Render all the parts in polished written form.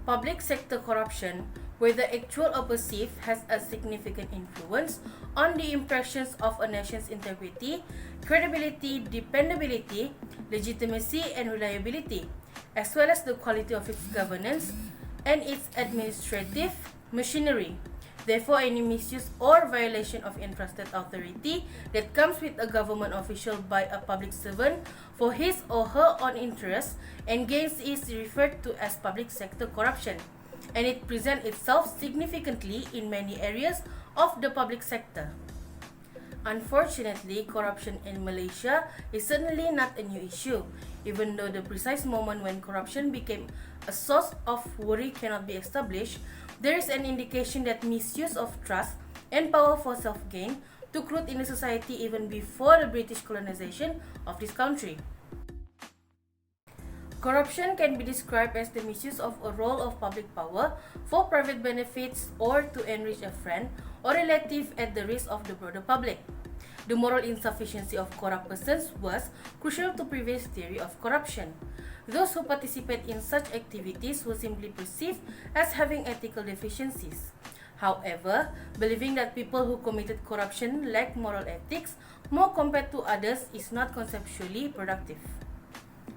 public sector corruption, whether actual or perceived, has a significant influence on the impressions of a nation's integrity, credibility, dependability, legitimacy, and reliability, as well as the quality of its governance and its administrative machinery. Therefore, any misuse or violation of entrusted authority that comes with a government official by a public servant for his or her own interests and gains is referred to as public sector corruption, and it presents itself significantly in many areas of the public sector. Unfortunately, corruption in Malaysia is certainly not a new issue, even though the precise moment when corruption became a source of worry cannot be established. There is an indication that misuse of trust and power for self-gain took root in the society even before the British colonization of this country. Corruption can be described as the misuse of a role of public power for private benefits or to enrich a friend or relative at the risk of the broader public. The moral insufficiency of corrupt persons was crucial to previous theory of corruption. Those who participate in such activities were simply perceived as having ethical deficiencies. However, believing that people who committed corruption lack moral ethics more compared to others is not conceptually productive.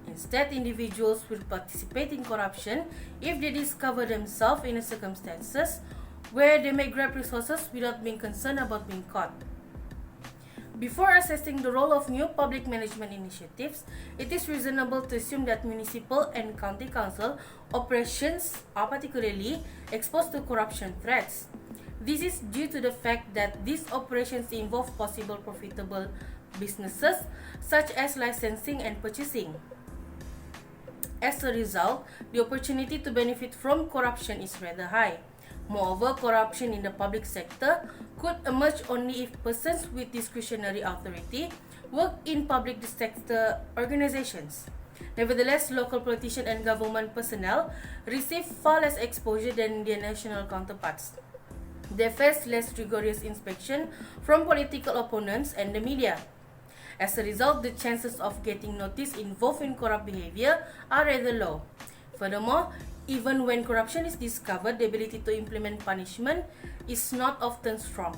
Instead, individuals will participate in corruption if they discover themselves in circumstances where they may grab resources without being concerned about being caught. Before assessing the role of new public management initiatives, it is reasonable to assume that municipal and county council operations are particularly exposed to corruption threats. This is due to the fact that these operations involve possible profitable businesses such as licensing and purchasing. As a result, the opportunity to benefit from corruption is rather high. Moreover, corruption in the public sector could emerge only if persons with discretionary authority work in public sector organizations. Nevertheless, local politicians and government personnel receive far less exposure than their national counterparts. They face less rigorous inspection from political opponents and the media. As a result, the chances of getting noticed involved in corrupt behavior are rather low. Furthermore, even when corruption is discovered, the ability to implement punishment is not often strong.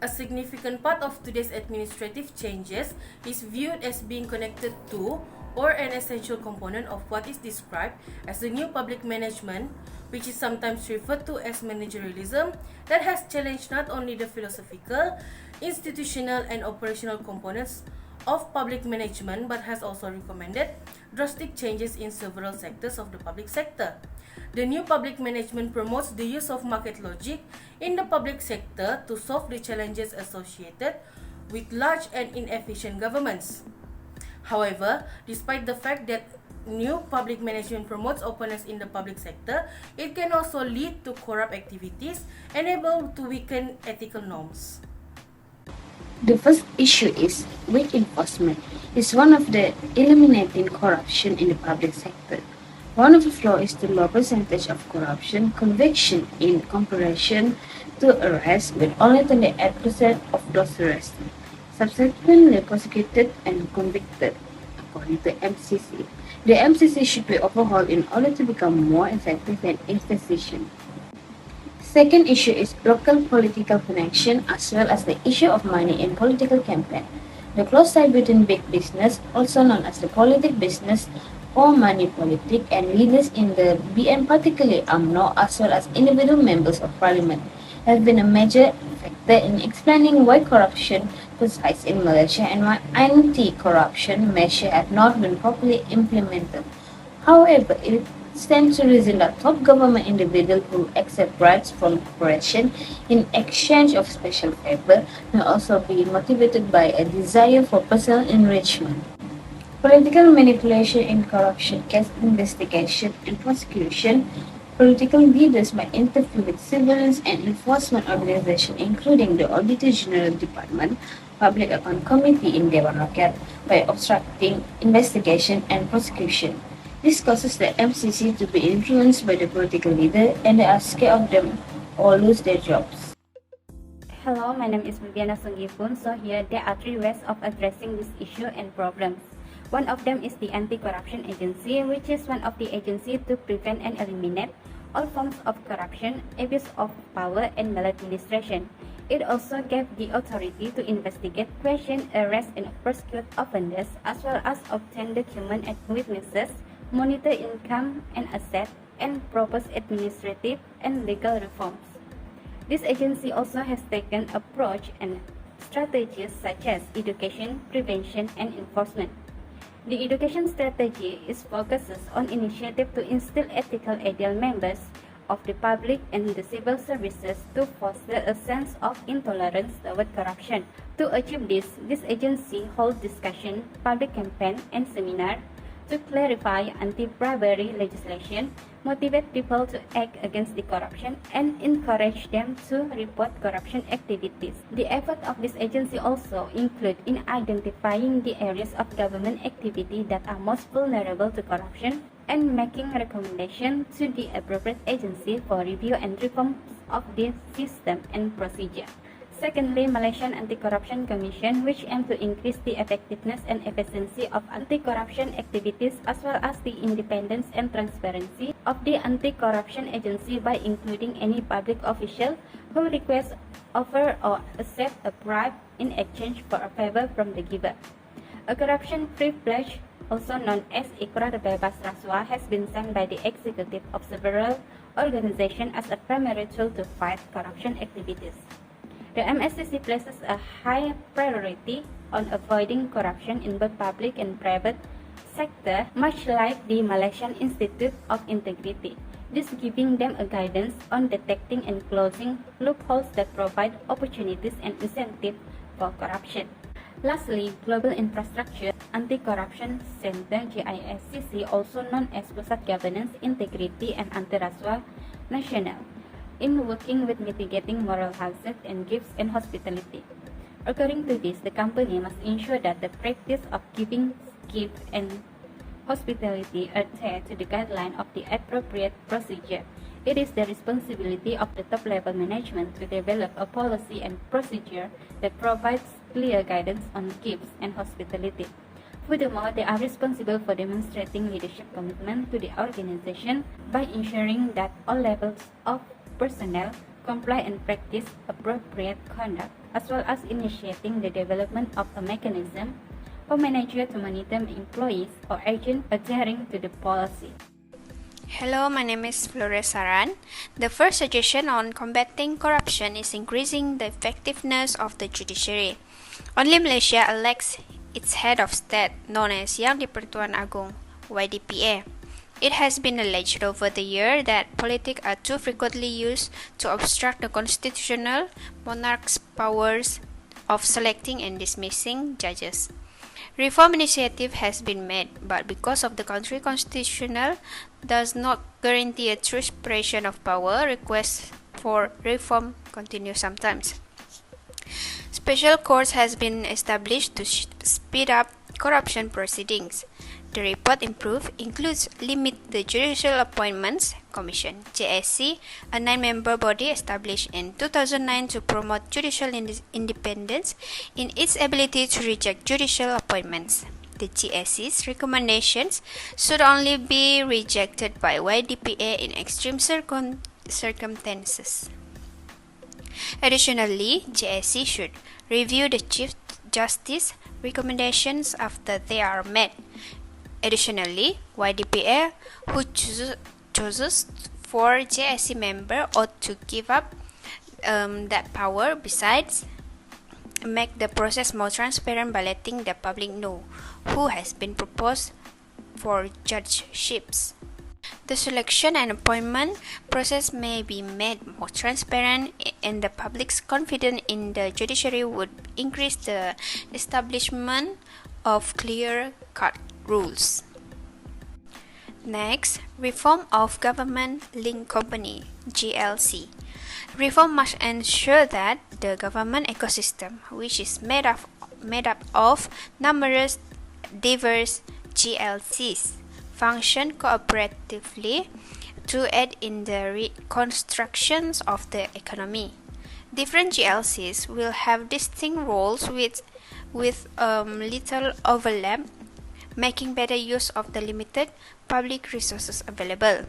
A significant part of today's administrative changes is viewed as being connected to or an essential component of what is described as the new public management, which is sometimes referred to as managerialism, that has challenged not only the philosophical, institutional, and operational components of public management but has also recommended drastic changes in several sectors of the public sector. The new public management promotes the use of market logic in the public sector to solve the challenges associated with large and inefficient governments. However, despite the fact that new public management promotes openness in the public sector, it can also lead to corrupt activities and able to weaken ethical norms. The first issue is weak enforcement is one of the eliminating corruption in the public sector. One of the flaws is the low percentage of corruption conviction in comparison to arrests, with only 28% of those arrested subsequently prosecuted and convicted, according to MCC. The MCC should be overhauled in order to become more effective and efficient. Second issue is local political connection as well as the issue of money in political campaign. The close tie between big business, also known as the politic business or money politic, and leaders in the BN, particularly UMNO, as well as individual members of parliament, have been a major factor in explaining why corruption persists in Malaysia and why anti-corruption measures have not been properly implemented. However, it stands to reason that top government individuals who accept bribes from corporations in exchange of special favor may also be motivated by a desire for personal enrichment. Political manipulation in corruption case investigation and prosecution. Political leaders might interfere with surveillance and enforcement organizations, including the Auditor General Department, Public Account Committee in Dewan Rakyat, by obstructing investigation and prosecution. This causes the MCC to be influenced by the political leader, and they are scared of them or lose their jobs. Hello, my name is Viviana Songgipun. So here there are three ways of addressing this issue and problems. One of them is the Anti-Corruption Agency, which is one of the agencies to prevent and eliminate all forms of corruption, abuse of power, and maladministration. It also gave the authority to investigate, question, arrest, and prosecute offenders, as well as obtain documents and witnesses, monitor income and assets, and propose administrative and legal reforms. This agency also has taken approach and strategies such as education, prevention, and enforcement. The education strategy is focuses on initiative to instill ethical ideal members of the public and the civil services to foster a sense of intolerance toward corruption. To achieve this agency holds discussion, public campaign, and seminar to clarify anti-bribery legislation, motivate people to act against the corruption, and encourage them to report corruption activities. The effort of this agency also include in identifying the areas of government activity that are most vulnerable to corruption and making recommendations to the appropriate agency for review and reforms of the system and procedure. Secondly, Malaysian Anti-Corruption Commission, which aims to increase the effectiveness and efficiency of anti-corruption activities as well as the independence and transparency of the anti-corruption agency by including any public official who requests, offer, or accept a bribe in exchange for a favor from the giver. A corruption-free pledge, also known as Ikrar Bebas Rasuah, has been signed by the executive of several organizations as a primary tool to fight corruption activities. The MSCC places a high priority on avoiding corruption in both public and private sector, much like the Malaysian Institute of Integrity. This giving them a guidance on detecting and closing loopholes that provide opportunities and incentives for corruption. Lastly, Global Infrastructure Anti-Corruption Center (GISCC), also known as Pusat Governance, Integrity, and Anti-Rasuah Nasional, in working with mitigating moral hazard and gifts and hospitality. According to this, the company must ensure that the practice of giving gifts and hospitality adhere to the guideline of the appropriate procedure. It is the responsibility of the top-level management to develop a policy and procedure that provides clear guidance on gifts and hospitality. Furthermore, they are responsible for demonstrating leadership commitment to the organization by ensuring that all levels of personnel comply and practice appropriate conduct, as well as initiating the development of a mechanism for manager to monitor employees or agents adhering to the policy. Hello, my name is Floria Saran. The first suggestion on combating corruption is increasing the effectiveness of the judiciary. Only Malaysia elects its head of state, known as Yang di-Pertuan Agong, YDPA. It has been alleged over the year that politics are too frequently used to obstruct the constitutional monarch's powers of selecting and dismissing judges. Reform initiative has been made, but because of the country constitutional does not guarantee a true separation of power, requests for reform continue sometimes. Special courts has been established to speed up corruption proceedings. The report includes limit the Judicial Appointments Commission (JSC), a 9-member body established in 2009 to promote judicial independence in its ability to reject judicial appointments. The JSC's recommendations should only be rejected by YDPA in extreme circumstances. Additionally, JSC should review the Chief Justice's recommendations after they are made. Additionally, YDPA, who chooses for JSC member, ought to give up that power. Besides, make the process more transparent by letting the public know who has been proposed for judgeships. The selection and appointment process may be made more transparent, and the public's confidence in the judiciary would increase the establishment of clear-cut rules. Next, reform of government linked company (GLC). Reform must ensure that the government ecosystem, which is made up of numerous diverse GLCs, function cooperatively to aid in the reconstructions of the economy. Different GLCs will have distinct roles with little overlap, making better use of the limited public resources available.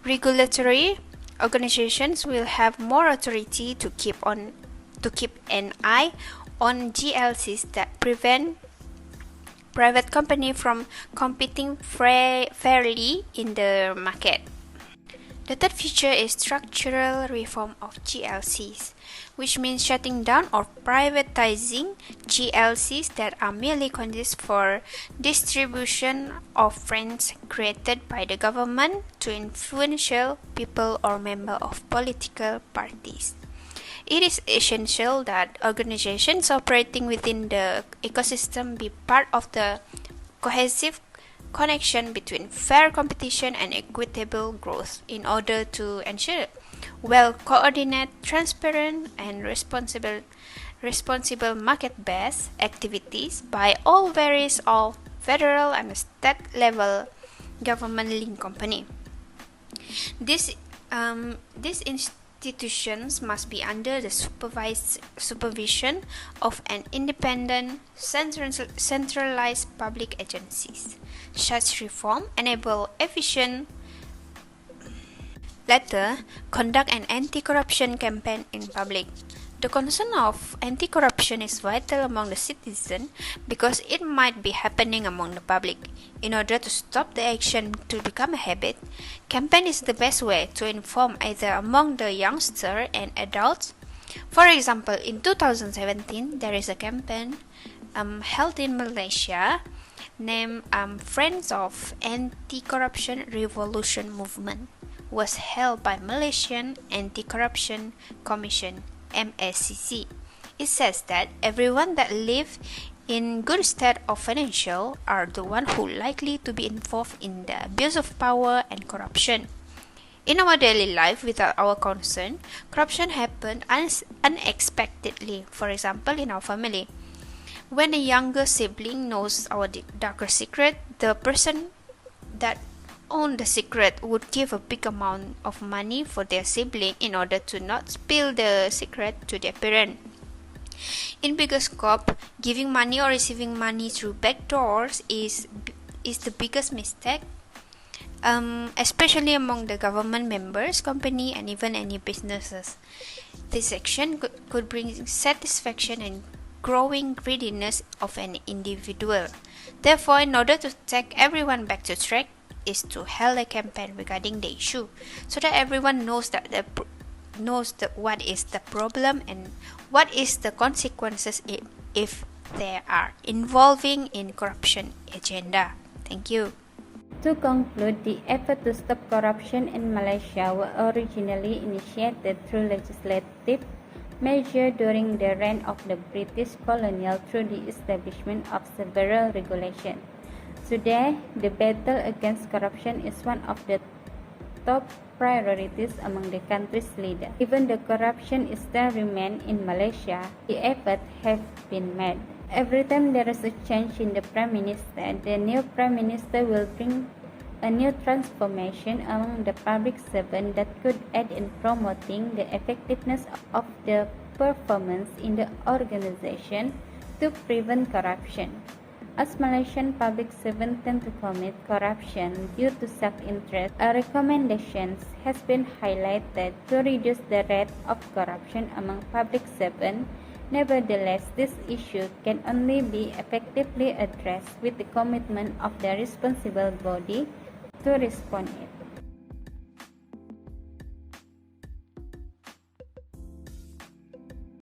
Regulatory organizations will have more authority to keep an eye on GLCs that prevent private companies from competing fairly in the market. The third feature is structural reform of GLCs, which means shutting down or privatizing GLCs that are merely conduits for distribution of funds created by the government to influential people or members of political parties. It is essential that organizations operating within the ecosystem be part of the cohesive connection between fair competition and equitable growth in order to ensure well-coordinated, transparent, and responsible market-based activities by all various federal and state-level government-linked companies. These institutions must be under the supervision of an independent, centralized public agencies. Such reform enable efficient conduct an anti-corruption campaign in public. The concern of anti-corruption is vital among the citizens because it might be happening among the public. In order to stop the action to become a habit, campaign is the best way to inform either among the youngsters and adults. For example, in 2017, there is a campaign held in Malaysia named Friends of Anti-Corruption Revolution Movement, was held by Malaysian Anti-Corruption Commission, MACC. It says that everyone that live in good state of financial are the one who likely to be involved in the abuse of power and corruption. In our daily life, without our concern, corruption happens unexpectedly. For example, in our family, when a younger sibling knows our darker secret, the person that own the secret would give a big amount of money for their sibling in order to not spill the secret to their parent. In bigger scope, giving money or receiving money through back doors is the biggest mistake, especially among the government members, company, and even any businesses. This action could bring satisfaction and growing greediness of an individual. Therefore, in order to take everyone back to track, is to hold a campaign regarding the issue, so that everyone knows what is the problem and what is the consequences if they are involving in corruption agenda. Thank you. To conclude, the effort to stop corruption in Malaysia were originally initiated through legislative measures during the reign of the British colonial through the establishment of several regulations. Today, the battle against corruption is one of the top priorities among the country's leaders. Even though corruption still remains in Malaysia, the efforts have been made. Every time there is a change in the Prime Minister, the new Prime Minister will bring a new transformation among the public servant that could aid in promoting the effectiveness of the performance in the organization to prevent corruption. As Malaysian public servants tend to commit corruption due to self-interest, a recommendation has been highlighted to reduce the rate of corruption among public servants. Nevertheless, this issue can only be effectively addressed with the commitment of the responsible body to respond it.